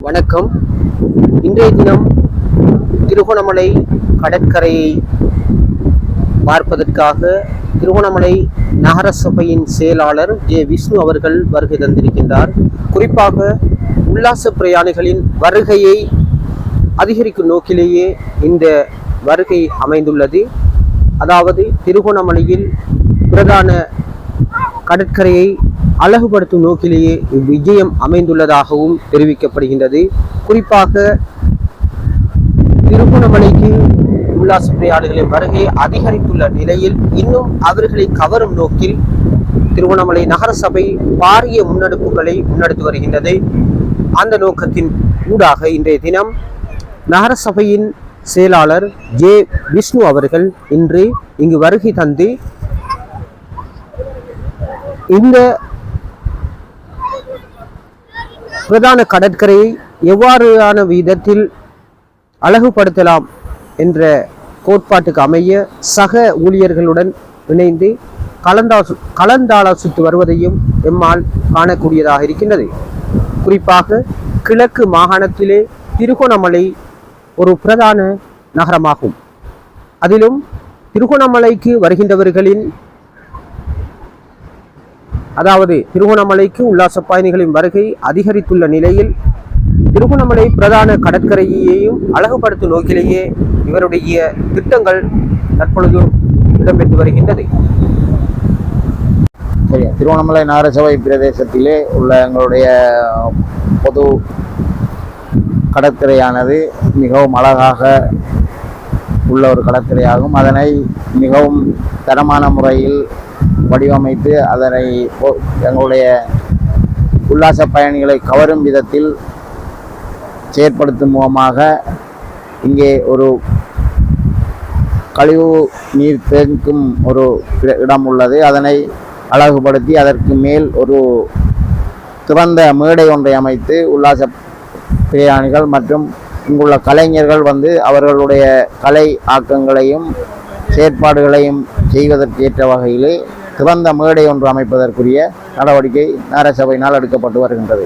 வணக்கம். இன்றைய தினம் திருகோணமலை கடற்கரையை பார்ப்பதற்காக திருகோணமலை நகர சபையின் செயலாளர் ஜே விஷ்ணு அவர்கள் வருகை தந்திருக்கின்றார். குறிப்பாக உல்லாச பிரயாணிகளின் வருகையை அதிகரிக்கும் நோக்கிலேயே இந்த வருகை அமைந்துள்ளது. அதாவது திருகோணமலையில் பிரதான கடற்கரையை அழகுபடுத்தும் நோக்கிலேயே இவ்விஜயம் அமைந்துள்ளதாகவும் தெரிவிக்கப்படுகின்றது. குறிப்பாக திருகோணமலைக்கு உல்லாச பிரயாணிகளின் வருகை அதிகரித்துள்ள நிலையில் இன்னும் அவர்களை கவரும் நோக்கில் திருகோணமலை நகர சபை பாரிய முன்னெடுப்புகளை முன்னெடுத்து வருகின்றது. அந்த நோக்கத்தின் ஊடாக இன்றைய தினம் நகர சபையின் செயலாளர் ஜே விஷ்ணு அவர்கள் இன்று இங்கு வருகை தந்து இந்த பிரதான கடற்கரையை எவ்வாறான விதத்தில் அழகுபடுத்தலாம் என்ற கோட்பாட்டுக்கு அமைய சக ஊழியர்களுடன் இணைந்து கலந்தாலோசித்து வருவதையும் எம்மால் காணக்கூடியதாக இருக்கின்றது. குறிப்பாக கிழக்கு மாகாணத்திலே திருகோணமலை ஒரு பிரதான நகரமாகும். அதிலும் திருகோணமலைக்கு வருகின்றவர்களின் அதாவது திருகோணமலைக்கு உல்லாச பயணிகளின் வருகை அதிகரித்துள்ள நிலையில் திருகோணமலை பிரதான கடற்கரையையும் அழகுபடுத்தும் நோக்கிலேயே இவருடைய திட்டங்கள் தற்பொழுது இடம்பெற்று வருகின்றது. சரி, திருகோணமலை நகரசபை பிரதேசத்திலே உள்ள எங்களுடைய பொது கடற்கரையானது மிகவும் அழகாக உள்ள ஒரு கடற்கரையாகும். அதனை மிகவும் தரமான முறையில் வடிவமைத்து அதனை எங்களுடைய உல்லாச பயணிகளை கவரும் விதத்தில் செயற்படுத்தும் மூலமாக இங்கே ஒரு கழிவு நீர் தேங்கும் ஒரு இடம் உள்ளது. அதனை அழகுபடுத்தி அதற்கு மேல் ஒரு திறந்த மேடை ஒன்றை அமைத்து உல்லாச பிரயாணிகள் மற்றும் இங்குள்ள கலைஞர்கள் அவர்களுடைய கலை ஆக்கங்களையும் செயற்பாடுகளையும் செய்வதற்கேற்ற வகையிலே திறந்த மேடை ஒன்று அமைப்பதற்குரிய நடவடிக்கை நகரசபையினால் எடுக்கப்பட்டு வருகின்றது.